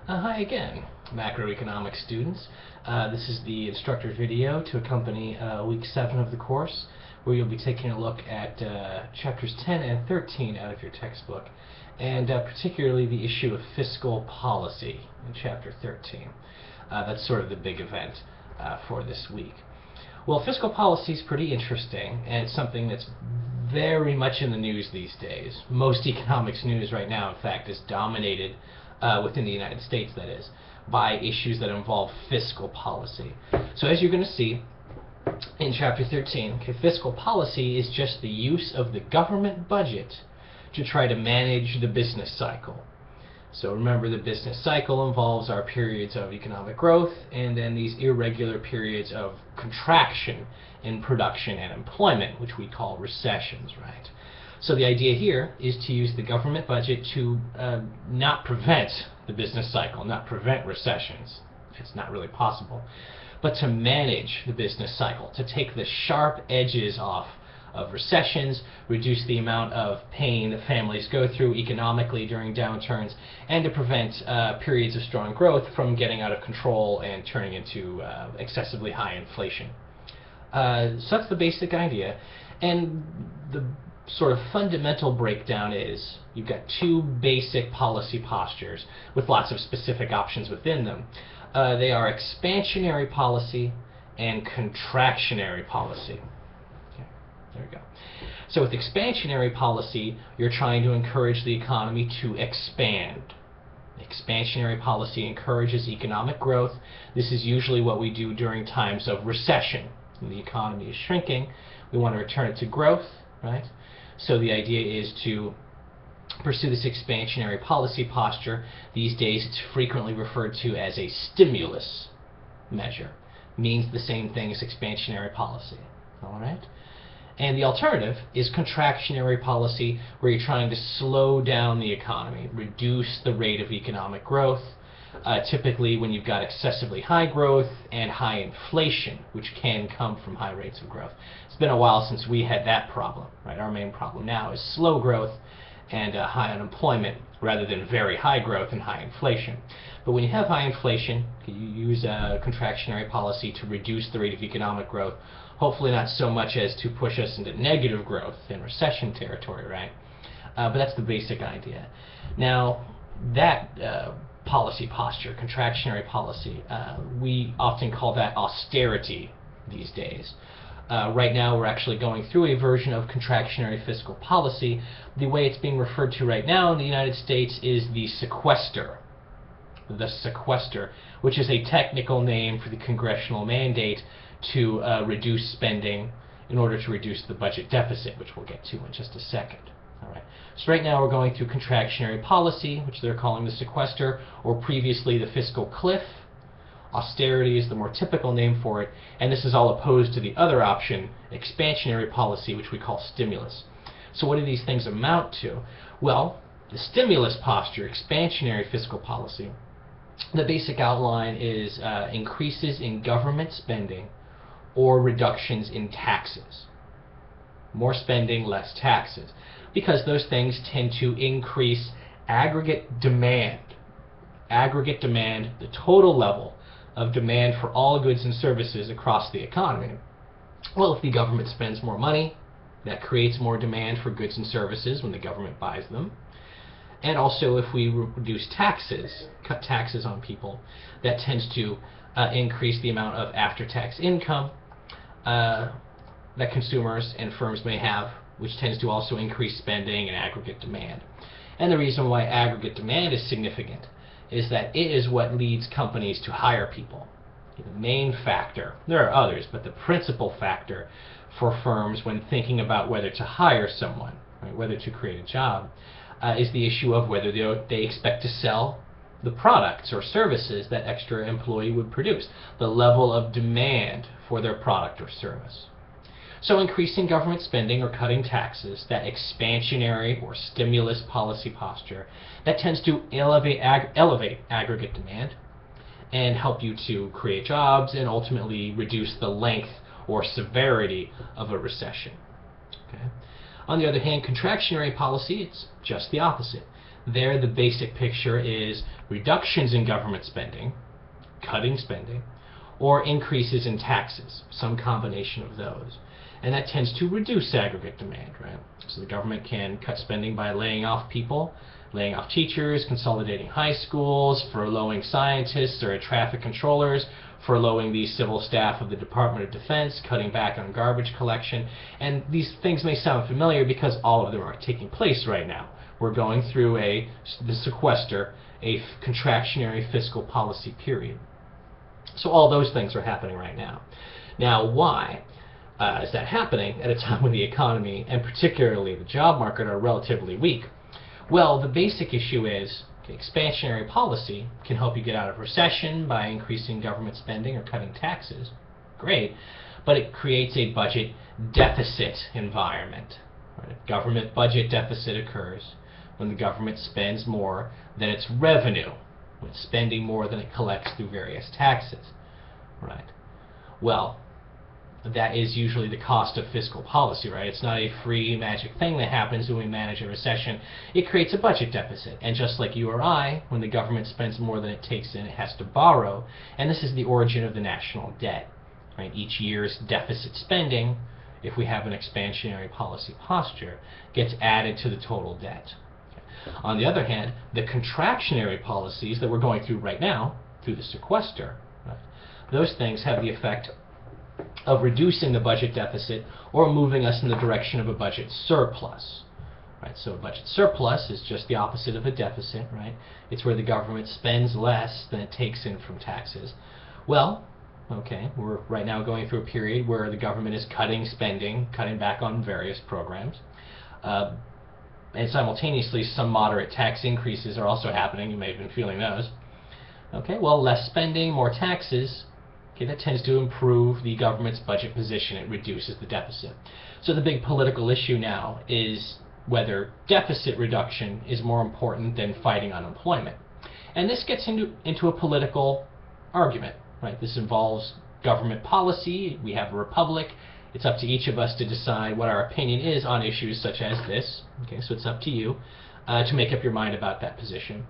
Hi again, macroeconomics students. This is the instructor video to accompany week 7 of the course, where you'll be taking a look at chapters 10 and 13 out of your textbook, and particularly the issue of fiscal policy in chapter 13. That's sort of the big event for this week. Well, fiscal policy is pretty interesting, and it's something that's very much in the news these days. Most economics news right now, in fact, is dominated within the United States, that is, by issues that involve fiscal policy. So as you're going to see in Chapter 13, fiscal policy is just the use of the government budget to try to manage the business cycle. So remember, the business cycle involves our periods of economic growth and then these irregular periods of contraction in production and employment, which we call recessions, right? So the idea here is to use the government budget to not prevent the business cycle, not prevent recessions. It's not really possible. But to manage the business cycle, to take the sharp edges off of recessions, reduce the amount of pain that families go through economically during downturns, and to prevent periods of strong growth from getting out of control and turning into excessively high inflation. So that's the basic idea. And the sort of fundamental breakdown is you've got two basic policy postures with lots of specific options within them. They are expansionary policy and contractionary policy. Okay, there we go. So with expansionary policy, you're trying to encourage the economy to expand. Expansionary policy encourages economic growth. This is usually what we do during times of recession. When the economy is shrinking, we want to return it to growth, right? So the idea is to pursue this expansionary policy posture. These days it's frequently referred to as a stimulus measure. Means the same thing as expansionary policy. All right? And the alternative is contractionary policy, where you're trying to slow down the economy, reduce the rate of economic growth, typically when you've got excessively high growth and high inflation, which can come from high rates of growth. It's been a while since we had that problem, right? Our main problem now is slow growth and high unemployment rather than very high growth and high inflation. But when you have high inflation, you use contractionary policy to reduce the rate of economic growth, hopefully not so much as to push us into negative growth and recession territory, right? But that's the basic idea. Now, that policy posture, contractionary policy, we often call that austerity these days. Right now we're actually going through a version of contractionary fiscal policy. The way it's being referred to right now in the United States is the sequester. The sequester, which is a technical name for the congressional mandate to reduce spending in order to reduce the budget deficit, which we'll get to in just a second. All right. So right now we're going through contractionary policy, which they're calling the sequester, or previously the fiscal cliff. Austerity is the more typical name for it, and this is all opposed to the other option, expansionary policy, which we call stimulus. So what do these things amount to? Well, the stimulus posture, expansionary fiscal policy, the basic outline is increases in government spending or reductions in taxes. More spending, less taxes, because those things tend to increase aggregate demand. Aggregate demand, the total level of demand for all goods and services across the economy. Well, if the government spends more money, that creates more demand for goods and services when the government buys them. And also, if we reduce taxes, cut taxes on people, that tends to increase the amount of after-tax income that consumers and firms may have, which tends to also increase spending and aggregate demand. And the reason why aggregate demand is significant is that it is what leads companies to hire people. The main factor, there are others, but the principal factor for firms when thinking about whether to hire someone, right, whether to create a job, is the issue of whether they expect to sell the products or services that extra employee would produce, the level of demand for their product or service. So increasing government spending or cutting taxes, that expansionary or stimulus policy posture, that tends to elevate aggregate demand and help you to create jobs and ultimately reduce the length or severity of a recession. Okay? On the other hand, contractionary policy, it's just the opposite. There, the basic picture is reductions in government spending, cutting spending, or increases in taxes, some combination of those. And that tends to reduce aggregate demand, right? So the government can cut spending by laying off people, laying off teachers, consolidating high schools, furloughing scientists or traffic controllers, furloughing the civil staff of the Department of Defense, cutting back on garbage collection. And these things may sound familiar because all of them are taking place right now. We're going through the sequester, a contractionary fiscal policy period. So all those things are happening right now. Now, why is that happening at a time when the economy, and particularly the job market, are relatively weak? Well, the basic issue is expansionary policy can help you get out of recession by increasing government spending or cutting taxes. Great. But it creates a budget deficit environment. Right? A government budget deficit occurs when the government spends more than its revenue, when it's spending more than it collects through various taxes. Right? Well, that is usually the cost of fiscal policy, right? It's not a free magic thing that happens when we manage a recession. It creates a budget deficit. And just like you or I, when the government spends more than it takes in, it has to borrow. And this is the origin of the national debt. Right? Each year's deficit spending, if we have an expansionary policy posture, gets added to the total debt. On the other hand, the contractionary policies that we're going through right now, through the sequester, right, those things have the effect of reducing the budget deficit or moving us in the direction of a budget surplus. Right? So a budget surplus is just the opposite of a deficit. Right? It's where the government spends less than it takes in from taxes. Well, okay, we're right now going through a period where the government is cutting spending, cutting back on various programs. And simultaneously, some moderate tax increases are also happening. You may have been feeling those. Okay, well, less spending, more taxes. Okay, that tends to improve the government's budget position. It reduces the deficit. So the big political issue now is whether deficit reduction is more important than fighting unemployment. And this gets into a political argument. Right? This involves government policy. We have a republic. It's up to each of us to decide what our opinion is on issues such as this. Okay, so it's up to you to make up your mind about that position.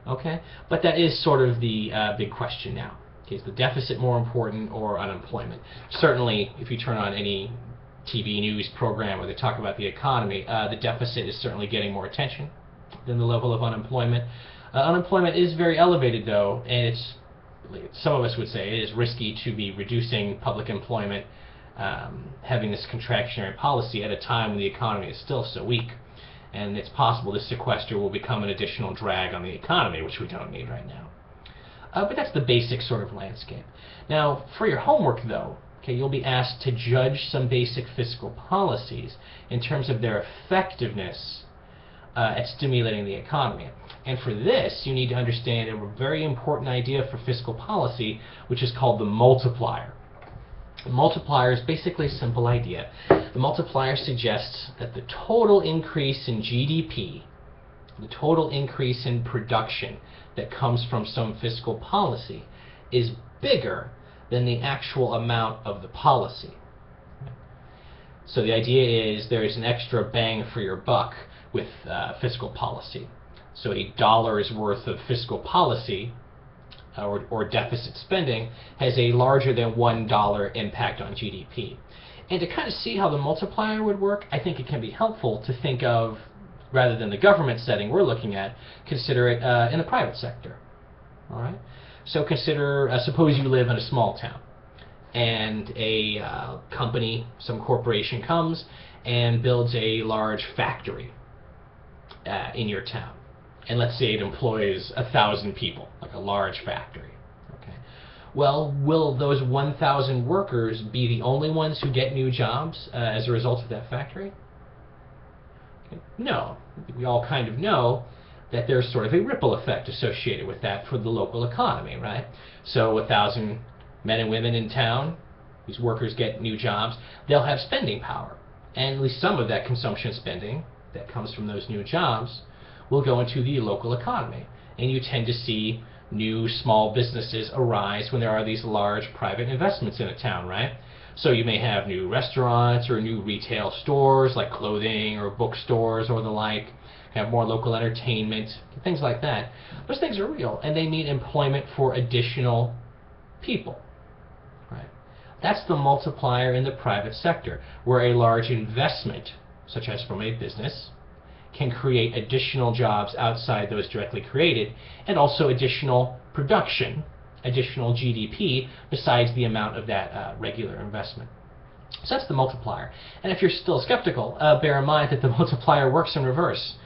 Okay, but that is sort of the big question now. Okay, is the deficit more important or unemployment? Certainly, if you turn on any TV news program where they talk about the economy, the deficit is certainly getting more attention than the level of unemployment. Unemployment is very elevated, though, and it's, some of us would say, it is risky to be reducing public employment, having this contractionary policy at a time when the economy is still so weak. And it's possible this sequester will become an additional drag on the economy, which we don't need right now. But that's the basic sort of landscape. Now, for your homework, though, okay, you'll be asked to judge some basic fiscal policies in terms of their effectiveness at stimulating the economy. And for this, you need to understand a very important idea for fiscal policy, which is called the multiplier. The multiplier is basically a simple idea. The multiplier suggests that the total increase in GDP, the total increase in production that comes from some fiscal policy, is bigger than the actual amount of the policy. So the idea is there is an extra bang for your buck with fiscal policy. So $1 worth of fiscal policy or deficit spending has a larger than $1 impact on GDP. And to kind of see how the multiplier would work, I think it can be helpful to think of, rather than the government setting we're looking at, consider it in the private sector. All right? So consider, suppose you live in a small town, and a company, some corporation comes and builds a large factory in your town. And let's say it employs 1,000 people, like a large factory. Okay. Well, will those 1,000 workers be the only ones who get new jobs as a result of that factory? Okay. No. We all kind of know that there's sort of a ripple effect associated with that for the local economy, right? So 1,000 men and women in town, these workers get new jobs, they'll have spending power. And at least some of that consumption spending that comes from those new jobs will go into the local economy. And you tend to see new small businesses arise when there are these large private investments in a town, right? So you may have new restaurants or new retail stores like clothing or bookstores or the like have more local entertainment, things like that. Those things are real, and they mean employment for additional people. Right? That's the multiplier in the private sector, where a large investment, such as from a business, can create additional jobs outside those directly created, and also additional production, additional GDP, besides the amount of that regular investment. So that's the multiplier. And if you're still skeptical, bear in mind that the multiplier works in reverse.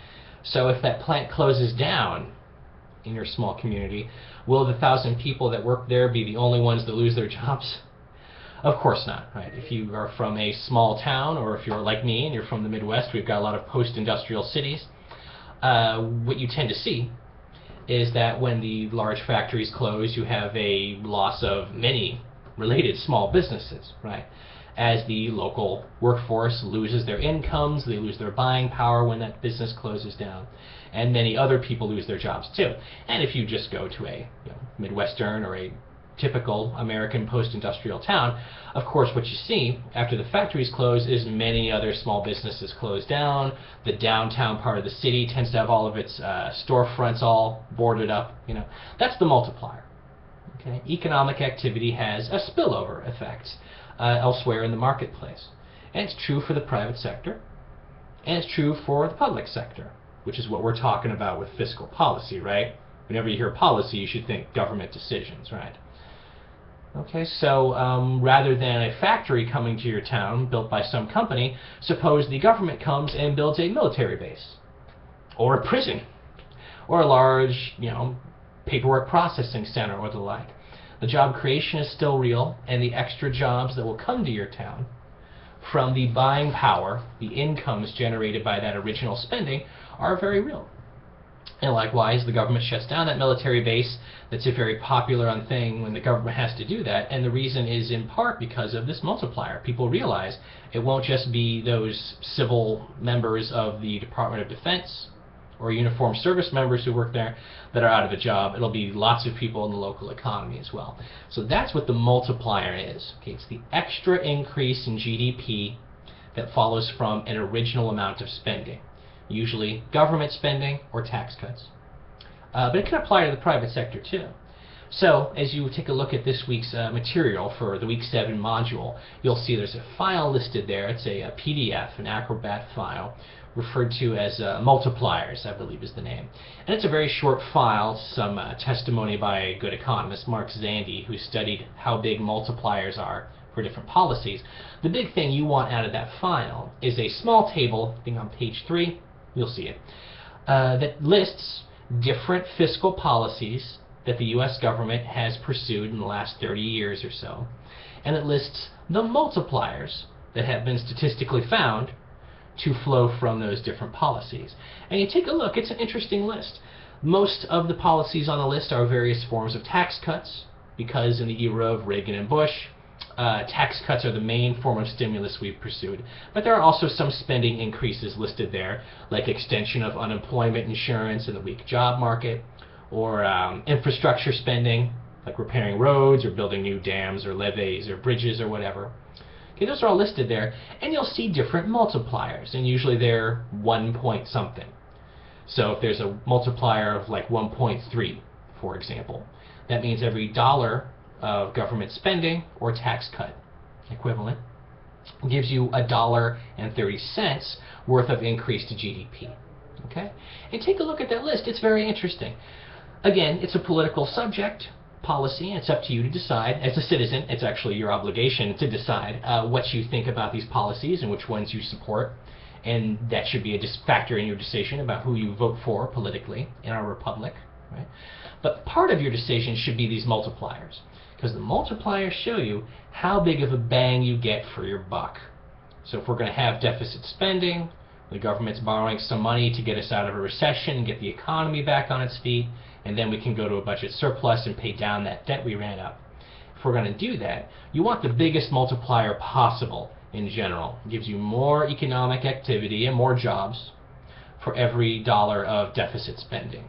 So if that plant closes down in your small community, will the 1,000 people that work there be the only ones that lose their jobs? Of course not, right? If you are from a small town, or if you're like me and you're from the Midwest, we've got a lot of post-industrial cities, what you tend to see is that when the large factories close, you have a loss of many related small businesses, right? As the local workforce loses their incomes, they lose their buying power when that business closes down, and many other people lose their jobs too. And if you just go to a Midwestern or a typical American post-industrial town, of course what you see after the factories close is many other small businesses close down. The downtown part of the city tends to have all of its storefronts all boarded up. That's the multiplier. Okay? Economic activity has a spillover effect elsewhere in the marketplace. And it's true for the private sector, and it's true for the public sector, which is what we're talking about with fiscal policy, right? Whenever you hear policy, you should think government decisions, right? Okay, so rather than a factory coming to your town built by some company, suppose the government comes and builds a military base, or a prison, or a large, paperwork processing center or the like. The job creation is still real, and the extra jobs that will come to your town from the buying power, the incomes generated by that original spending, are very real. And likewise, the government shuts down that military base. That's a very popular thing when the government has to do that, and the reason is in part because of this multiplier. People realize it won't just be those civil members of the Department of Defense or uniformed service members who work there that are out of a job. It'll be lots of people in the local economy as well. So that's what the multiplier is. Okay, it's the extra increase in GDP that follows from an original amount of spending, usually government spending or tax cuts. But it can apply to the private sector too. So as you take a look at this week's material for the Week 7 module, you'll see there's a file listed there. It's a PDF, an Acrobat file, referred to as multipliers, I believe is the name. And it's a very short file, some testimony by a good economist, Mark Zandi, who studied how big multipliers are for different policies. The big thing you want out of that file is a small table, I think on page 3, you'll see it, that lists different fiscal policies that the U.S. government has pursued in the last 30 years or so, and it lists the multipliers that have been statistically found to flow from those different policies. And you take a look, it's an interesting list. Most of the policies on the list are various forms of tax cuts, because in the era of Reagan and Bush, tax cuts are the main form of stimulus we've pursued. But there are also some spending increases listed there, like extension of unemployment insurance in the weak job market, or infrastructure spending, like repairing roads or building new dams or levees or bridges or whatever. Okay, those are all listed there, and you'll see different multipliers, and usually they're 1 point something. So if there's a multiplier of like 1.3, for example, that means every dollar of government spending or tax cut equivalent gives you $1.30 worth of increase to GDP. Okay? And take a look at that list. It's very interesting. Again, it's a political subject, policy, and it's up to you to decide. As a citizen, it's actually your obligation to decide what you think about these policies and which ones you support. And that should be a factor in your decision about who you vote for politically in our republic. Right? But part of your decision should be these multipliers, because the multipliers show you how big of a bang you get for your buck. So if we're going to have deficit spending, the government's borrowing some money to get us out of a recession and get the economy back on its feet, and then we can go to a budget surplus and pay down that debt we ran up. If we're going to do that, you want the biggest multiplier possible in general. It gives you more economic activity and more jobs for every dollar of deficit spending.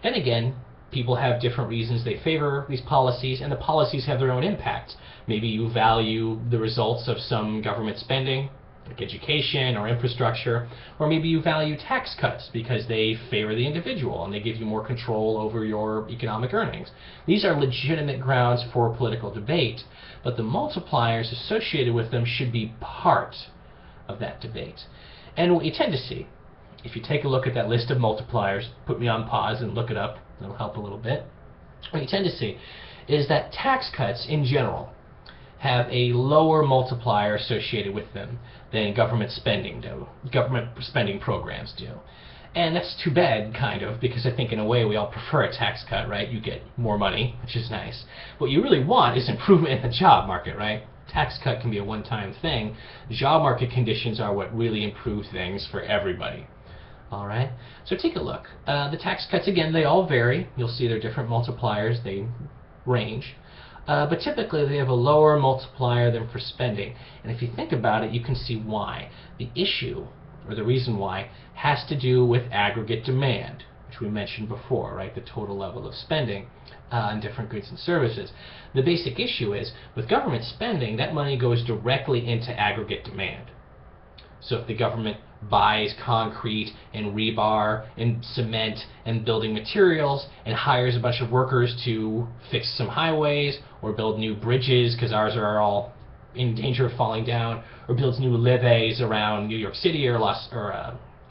And again, people have different reasons they favor these policies, and the policies have their own impact. Maybe you value the results of some government spending like education or infrastructure, or maybe you value tax cuts because they favor the individual and they give you more control over your economic earnings. These are legitimate grounds for political debate, but the multipliers associated with them should be part of that debate. And what you tend to see, if you take a look at that list of multipliers, put me on pause and look it up, it'll help a little bit. What you tend to see is that tax cuts in general have a lower multiplier associated with them than government spending programs do. And that's too bad, kind of, because I think in a way we all prefer a tax cut, right? You get more money, which is nice. What you really want is improvement in the job market, right? Tax cut can be a one-time thing. Job market conditions are what really improve things for everybody. All right, so take a look. The tax cuts, again, they all vary. You'll see they're different multipliers. They range. But typically they have a lower multiplier than for spending. And if you think about it, you can see why. The issue, or the reason why, has to do with aggregate demand, which we mentioned before, right? The total level of spending on different goods and services. The basic issue is, with government spending, that money goes directly into aggregate demand. So if the government buys concrete and rebar and cement and building materials and hires a bunch of workers to fix some highways or build new bridges because ours are all in danger of falling down, or builds new levees around New York City or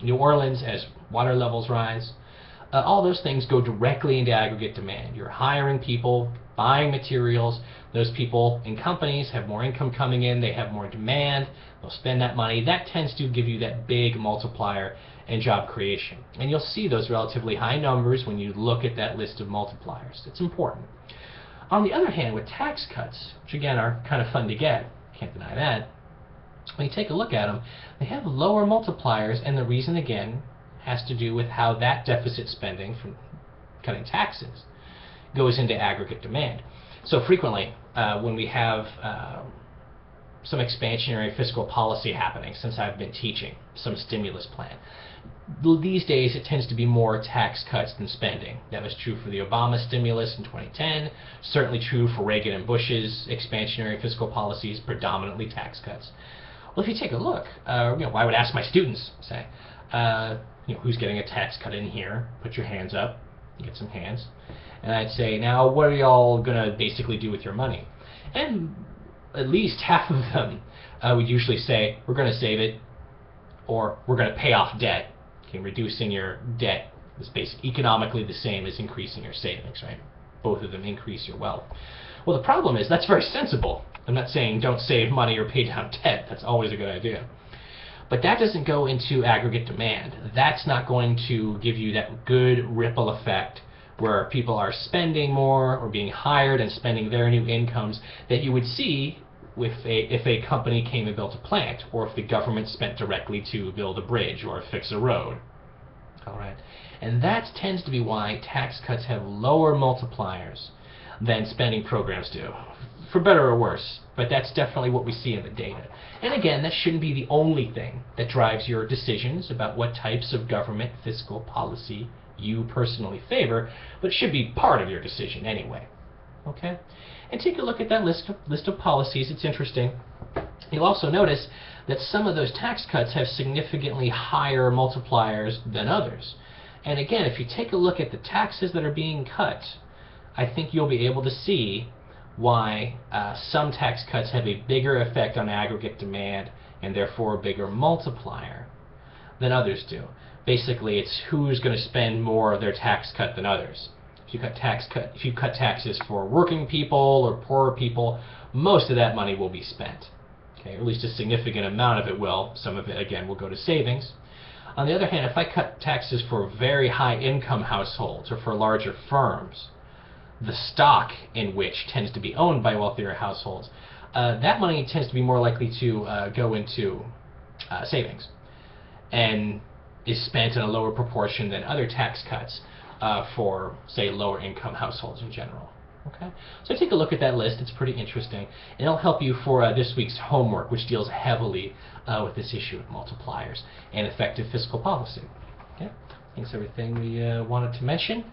New Orleans as water levels rise, all those things go directly into aggregate demand. You're hiring people, buying materials. Those people in companies have more income coming in, they have more demand, they'll spend that money. That tends to give you that big multiplier in job creation. And you'll see those relatively high numbers when you look at that list of multipliers. It's important. On the other hand, with tax cuts, which again are kind of fun to get, can't deny that, when you take a look at them, they have lower multipliers, and the reason, again, has to do with how that deficit spending from cutting taxes goes into aggregate demand. So frequently, when we have some expansionary fiscal policy happening, since I've been teaching, some stimulus plan, these days it tends to be more tax cuts than spending. That was true for the Obama stimulus in 2010, certainly true for Reagan and Bush's expansionary fiscal policies, predominantly tax cuts. Well, if you take a look, I would ask my students, say, who's getting a tax cut in here? Put your hands up. You get some hands. And I'd say, now, what are y'all going to basically do with your money? And at least half of them would usually say, we're going to save it, or we're going to pay off debt. Okay, reducing your debt is basically economically the same as increasing your savings, right? Both of them increase your wealth. Well, the problem is, that's very sensible. I'm not saying don't save money or pay down debt. That's always a good idea. But that doesn't go into aggregate demand. That's not going to give you that good ripple effect where people are spending more or being hired and spending their new incomes that you would see if a company came and built a plant, or if the government spent directly to build a bridge or fix a road. All right. And that tends to be why tax cuts have lower multipliers than spending programs do, for better or worse. But that's definitely what we see in the data. And again, that shouldn't be the only thing that drives your decisions about what types of government fiscal policy you personally favor, but it should be part of your decision anyway. Okay? And take a look at that list of policies. It's interesting. You'll also notice that some of those tax cuts have significantly higher multipliers than others. And again, if you take a look at the taxes that are being cut, I think you'll be able to see why some tax cuts have a bigger effect on aggregate demand and therefore a bigger multiplier than others do. Basically, it's who's going to spend more of their tax cut than others. If you cut taxes for working people or poorer people, most of that money will be spent. Okay, or at least a significant amount of it will. Some of it, again, will go to savings. On the other hand, if I cut taxes for very high income households or for larger firms, the stock in which tends to be owned by wealthier households, that money tends to be more likely to go into savings and is spent in a lower proportion than other tax cuts for, say, lower income households in general. Okay? So take a look at that list. It's pretty interesting. And it'll help you for this week's homework, which deals heavily with this issue of multipliers and effective fiscal policy. Okay? I think that's everything we wanted to mention.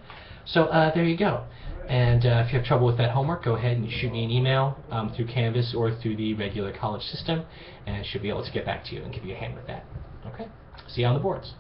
So there you go. And if you have trouble with that homework, go ahead and shoot me an email through Canvas or through the regular college system, and I should be able to get back to you and give you a hand with that. Okay? See you on the boards.